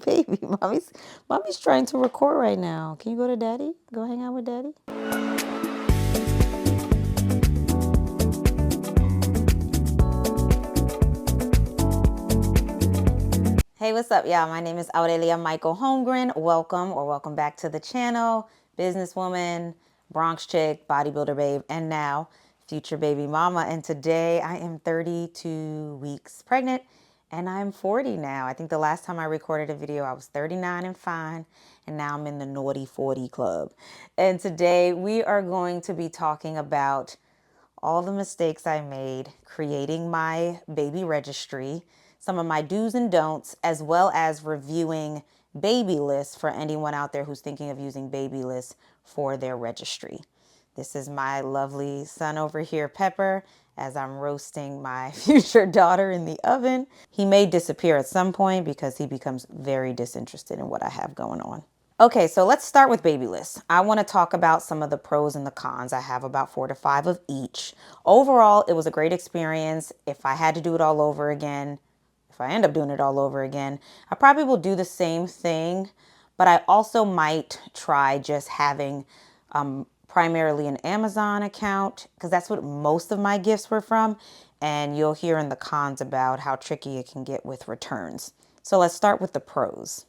Baby, mommy's trying to record right now. Can you go to daddy? Go hang out with daddy? Hey, what's up, y'all? My name is Aurelia Michael Holmgren. Welcome back to the channel. Businesswoman, Bronx chick, bodybuilder babe, and now future baby mama. And today I am 32 weeks pregnant and I'm 40 now. I think the last time I recorded a video, I was 39 and fine, and now I'm in the naughty 40 club. And today we are going to be talking about all the mistakes I made creating my baby registry, some of my do's and don'ts, as well as reviewing Babylist for anyone out there who's thinking of using Babylist for their registry. This is my lovely son over here, Pepper, as I'm roasting my future daughter in the oven. He may disappear at some point because he becomes very disinterested in what I have going on. Okay, so let's start with Babylist. I want to talk about some of the pros and the cons. I have about 4 to 5 of each. Overall, it was a great experience. If I had to do it all over again, if I end up doing it all over again, I probably will do the same thing, but I also might try just having primarily an Amazon account, because that's what most of my gifts were from. And you'll hear in the cons about how tricky it can get with returns. So let's start with the pros.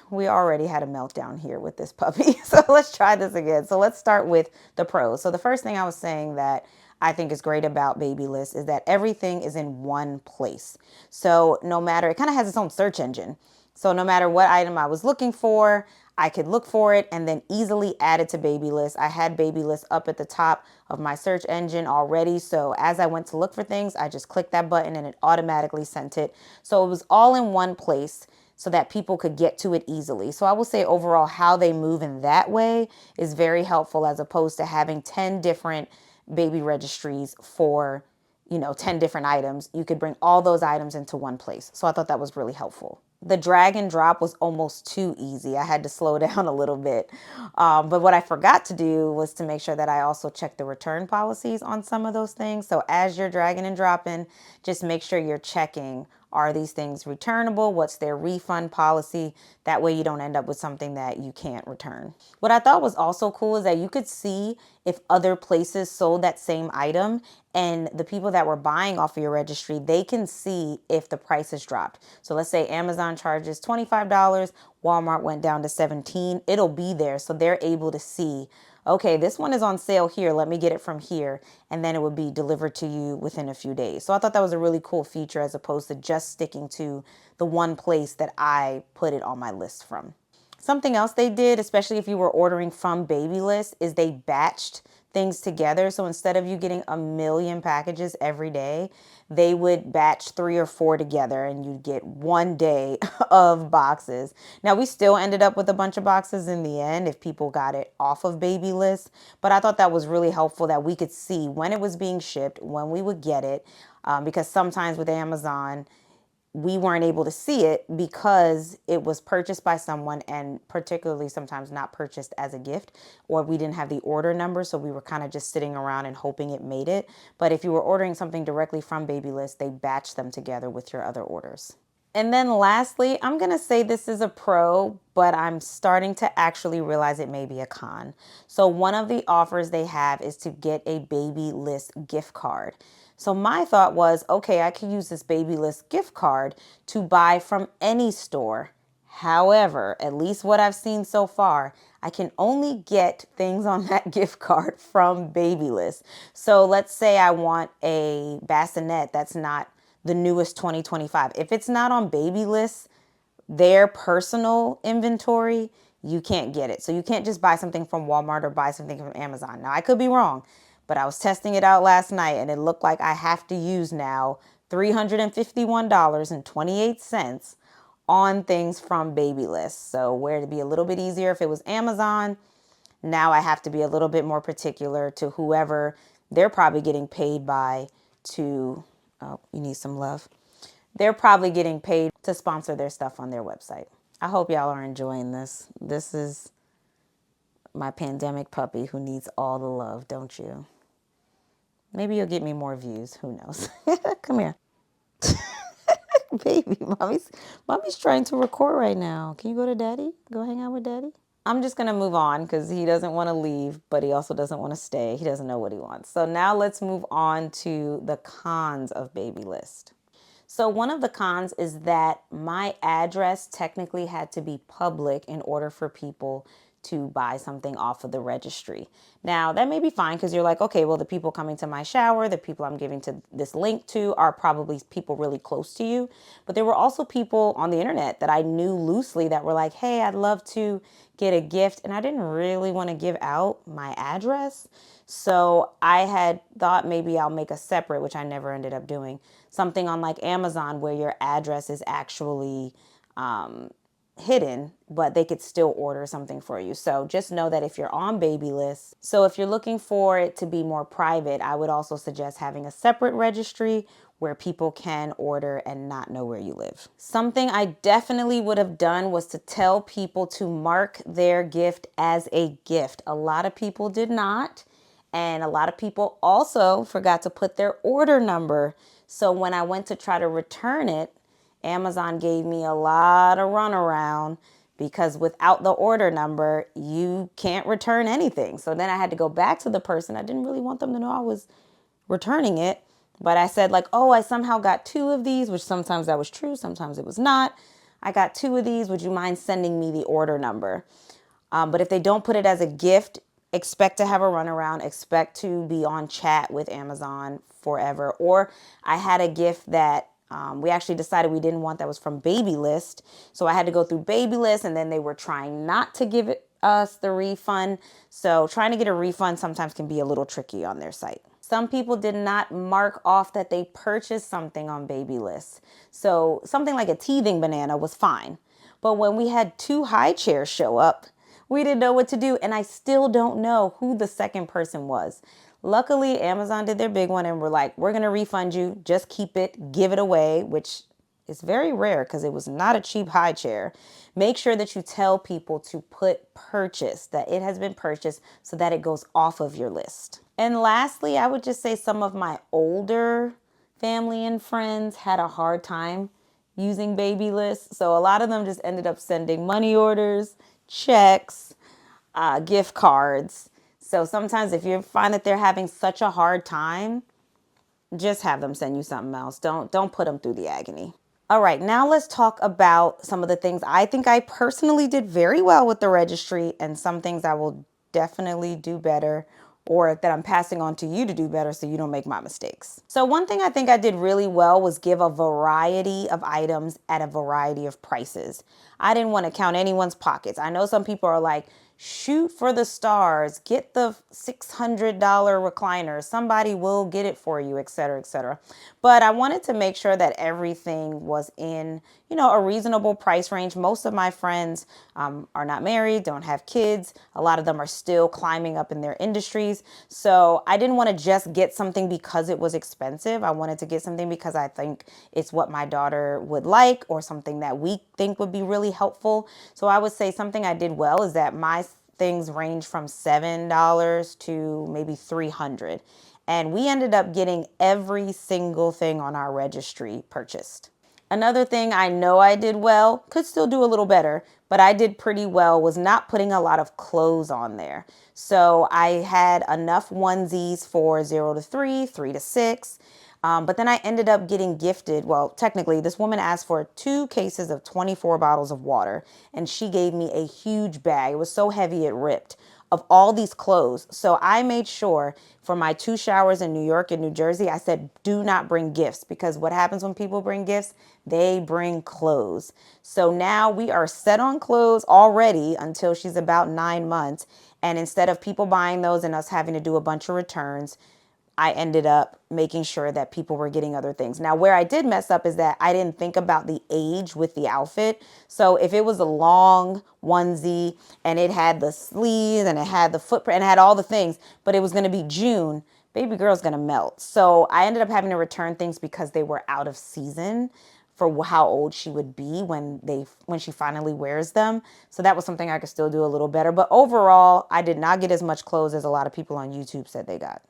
We already had a meltdown here with this puppy. So let's try this again. So let's start with the pros. So the first thing I was saying that I think is great about Babylist is that everything is in one place. So no matter, it kind of has its own search engine. So no matter what item I was looking for, I could look for it and then easily add it to Babylist. I had Babylist up at the top of my search engine already. So as I went to look for things, I just clicked that button and it automatically sent it. So it was all in one place so that people could get to it easily. So I will say overall, how they move in that way is very helpful as opposed to having 10 different baby registries for 10 different items. You could bring all those items into one place. So I thought that was really helpful. The drag and drop was almost too easy. I had to slow down a little bit. But what I forgot to do was to make sure that I also check the return policies on some of those things. So as you're dragging and dropping, just make sure you're checking, are these things returnable? What's their refund policy? That way you don't end up with something that you can't return. What I thought was also cool is that you could see if other places sold that same item, and the people that were buying off of your registry, they can see if the price has dropped. So let's say Amazon charges $25, Walmart went down to $17. It'll be there. So they're able to see, okay, this one is on sale here. Let me get it from here. And then it would be delivered to you within a few days. So I thought that was a really cool feature as opposed to just sticking to the one place that I put it on my list from. Something else they did, especially if you were ordering from Babylist, is they batched things together. So instead of you getting a million packages every day, they would batch 3 or 4 together and you'd get one day of boxes. Now, we still ended up with a bunch of boxes in the end if people got it off of Babylist, but I thought that was really helpful that we could see when it was being shipped, when we would get it, because sometimes with Amazon, we weren't able to see it because it was purchased by someone, and particularly sometimes not purchased as a gift, or we didn't have the order number. So we were kind of just sitting around and hoping it made it. But if you were ordering something directly from Babylist, they batch them together with your other orders. And then lastly, I'm going to say this is a pro, but I'm starting to actually realize it may be a con. So one of the offers they have is to get a Babylist gift card. So my thought was, okay, I could use this Babylist gift card to buy from any store. However, at least what I've seen so far, I can only get things on that gift card from Babylist. So let's say I want a bassinet that's not the newest 2025. If it's not on Babylist, their personal inventory, you can't get it. So you can't just buy something from Walmart or buy something from Amazon. Now, I could be wrong, but I was testing it out last night and it looked like I have to use now $351.28 on things from Babylist. So where it'd be a little bit easier if it was Amazon, now I have to be a little bit more particular to whoever they're probably getting paid by to, oh, you need some love. They're probably getting paid to sponsor their stuff on their website. I hope y'all are enjoying this. This is my pandemic puppy who needs all the love, don't you? Maybe you'll get me more views. Who knows? Come here. Baby, mommy's trying to record right now. Can you go to daddy? Go hang out with daddy? I'm just going to move on because he doesn't want to leave, but he also doesn't want to stay. He doesn't know what he wants. So now let's move on to the cons of Babylist. So one of the cons is that my address technically had to be public in order for people to buy something off of the registry. Now, that may be fine because you're like, okay, well, the people coming to my shower, the people I'm giving to this link to are probably people really close to you. But there were also people on the internet that I knew loosely that were like, hey, I'd love to get a gift. And I didn't really want to give out my address. So I had thought maybe I'll make a separate, which I never ended up doing, something on like Amazon where your address is actually hidden, but they could still order something for you. So just know that if you're on Babylist, so if you're looking for it to be more private, I would also suggest having a separate registry where people can order and not know where you live. Something I definitely would have done was to tell people to mark their gift as a gift. A lot of people did not. And a lot of people also forgot to put their order number. So when I went to try to return it, Amazon gave me a lot of runaround because without the order number, you can't return anything. So then I had to go back to the person. I didn't really want them to know I was returning it. But I said like, oh, I somehow got 2 of these, which sometimes that was true, sometimes it was not. I got 2 of these. Would you mind sending me the order number? But if they don't put it as a gift, expect to have a runaround, expect to be on chat with Amazon forever. Or I had a gift that we actually decided we didn't want that was from Babylist. So I had to go through Babylist and then they were trying not to give us the refund. So trying to get a refund sometimes can be a little tricky on their site. Some people did not mark off that they purchased something on Babylist. So something like a teething banana was fine. But when we had 2 high chairs show up, we didn't know what to do, and I still don't know who the second person was. Luckily, Amazon did their big one and were like, we're going to refund you. Just keep it, give it away, which is very rare because it was not a cheap high chair. Make sure that you tell people to put purchase, that it has been purchased so that it goes off of your list. And lastly, I would just say some of my older family and friends had a hard time using Babylist. So a lot of them just ended up sending money orders, checks, gift cards. So sometimes if you find that they're having such a hard time, just have them send you something else. Don't put them through the agony. All right, now let's talk about some of the things I think I personally did very well with the registry and some things I will definitely do better or that I'm passing on to you to do better so you don't make my mistakes. So one thing I think I did really well was give a variety of items at a variety of prices. I didn't want to count anyone's pockets. I know some people are like, shoot for the stars, get the $600 recliner, somebody will get it for you, etc., etc. But I wanted to make sure that everything was in, a reasonable price range. Most of my friends are not married, don't have kids. A lot of them are still climbing up in their industries. So I didn't want to just get something because it was expensive. I wanted to get something because I think it's what my daughter would like or something that we think would be really helpful. So I would say something I did well is that my things range from $7 to maybe $300. And we ended up getting every single thing on our registry purchased. Another thing I know I did well, could still do a little better, but I did pretty well, was not putting a lot of clothes on there. So I had enough onesies for 0 to 3, 3 to 6. But then I ended up getting gifted. Well, technically, this woman asked for 2 cases of 24 bottles of water, and she gave me a huge bag. It was so heavy it ripped of all these clothes. So I made sure for my 2 showers in New York and New Jersey, I said, do not bring gifts, because what happens when people bring gifts? They bring clothes. So now we are set on clothes already until she's about 9 months. And instead of people buying those and us having to do a bunch of returns, I ended up making sure that people were getting other things. Now, where I did mess up is that I didn't think about the age with the outfit. So if it was a long onesie and it had the sleeves and it had the footprint and it had all the things, but it was going to be June, baby girl's going to melt. So I ended up having to return things because they were out of season for how old she would be when she finally wears them. So that was something I could still do a little better. But overall, I did not get as much clothes as a lot of people on YouTube said they got.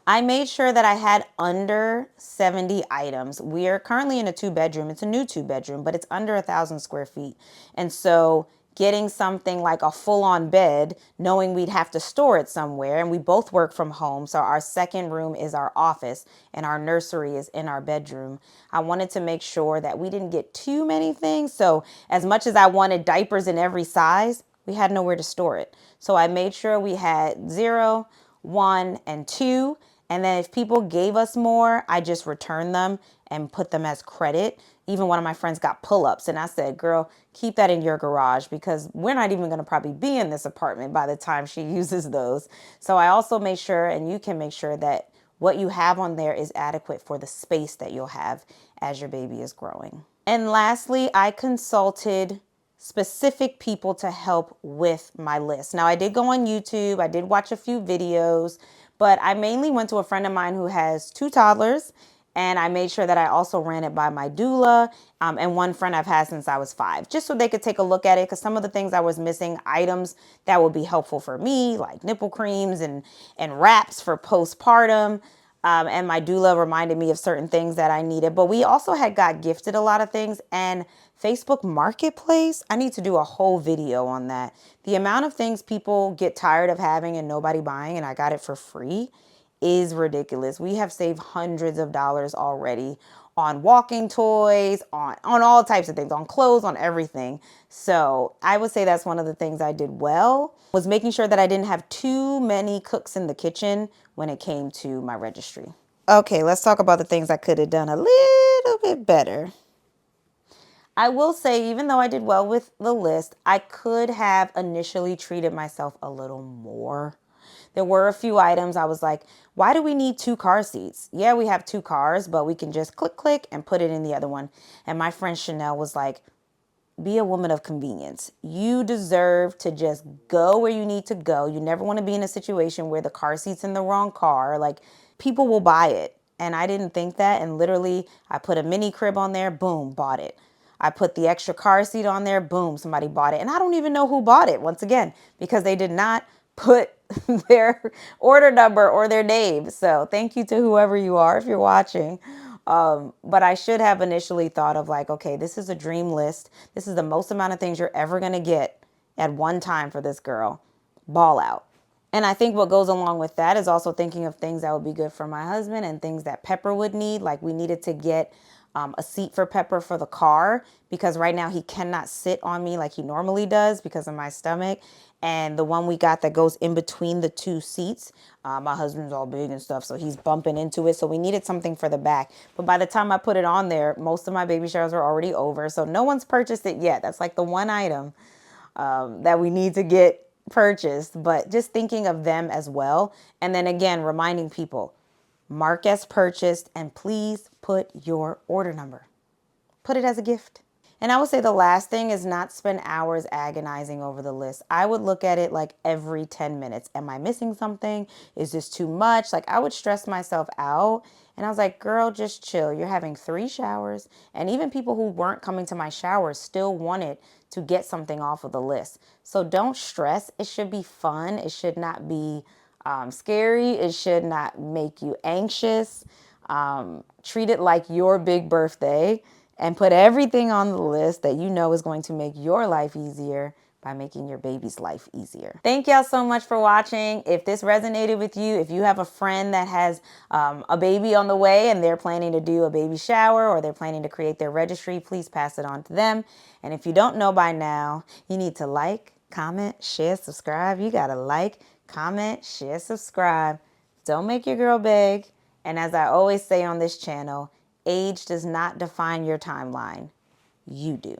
I made sure that I had under 70 items. We are currently in a 2-bedroom. It's a new 2-bedroom, but it's under 1,000 square feet. And so getting something like a full-on bed, knowing we'd have to store it somewhere, and we both work from home, so our second room is our office and our nursery is in our bedroom. I wanted to make sure that we didn't get too many things. So as much as I wanted diapers in every size, we had nowhere to store it. So I made sure we had 0, 1, and 2. And then if people gave us more, I just returned them and put them as credit. Even one of my friends got pull-ups and I said, girl, keep that in your garage because we're not even going to probably be in this apartment by the time she uses those. So I also made sure, and you can make sure, that what you have on there is adequate for the space that you'll have as your baby is growing. And lastly, I consulted specific people to help with my list. Now, I did go on YouTube. I did watch a few videos, but I mainly went to a friend of mine who has 2 toddlers, and I made sure that I also ran it by my doula and one friend I've had since I was 5, just so they could take a look at it, because some of the things I was missing, items that would be helpful for me, like nipple creams and wraps for postpartum. And my doula reminded me of certain things that I needed. But we also had got gifted a lot of things. And Facebook Marketplace, I need to do a whole video on that. The amount of things people get tired of having and nobody buying, and I got it for free, is ridiculous. We have saved hundreds of dollars already on walking toys, on all types of things, on clothes, on everything. So I would say that's one of the things I did well, was making sure that I didn't have too many cooks in the kitchen when it came to my registry. Okay, let's talk about the things I could have done a little bit better. I will say, even though I did well with the list, I could have initially treated myself a little more. There were a few items I was like, why do we need 2 car seats? Yeah, we have 2 cars, but we can just click, click, and put it in the other one. And my friend Chanel was like, be a woman of convenience. You deserve to just go where you need to go. You never want to be in a situation where the car seat's in the wrong car. Like, people will buy it. And I didn't think that. And literally, I put a mini crib on there, boom, bought it. I put the extra car seat on there, boom, somebody bought it. And I don't even know who bought it, once again, because they did not put their order number or their name. So thank you to whoever you are if you're watching. But I should have initially thought of like, okay, this is a dream list. This is the most amount of things you're ever going to get at one time for this girl. Ball out. And I think what goes along with that is also thinking of things that would be good for my husband and things that Pepper would need. Like we needed to get a seat for Pepper for the car, because right now he cannot sit on me like he normally does because of my stomach. And the one we got that goes in between the 2 seats, my husband's all big and stuff, so he's bumping into it. So we needed something for the back. But by the time I put it on there, most of my baby showers were already over. So no one's purchased it yet. That's like the one item that we need to get purchased. But just thinking of them as well. And then again, reminding people, mark as purchased, and please put your order number. Put it as a gift. And I would say the last thing is not spend hours agonizing over the list. I would look at it like every 10 minutes. Am I missing something? Is this too much? Like I would stress myself out. And I was like, girl, just chill. You're having 3 showers. And even people who weren't coming to my showers still wanted to get something off of the list. So don't stress. It should be fun. It should not be scary. It should not make you anxious. Treat it like your big birthday and put everything on the list that you know is going to make your life easier by making your baby's life easier. Thank y'all so much for watching. If this resonated with you, if you have a friend that has a baby on the way and they're planning to do a baby shower or they're planning to create their registry, please pass it on to them. And if you don't know by now, you need to like, comment, share, subscribe. You gotta like, comment, share, subscribe. Don't make your girl beg. And as I always say on this channel, age does not define your timeline. You do.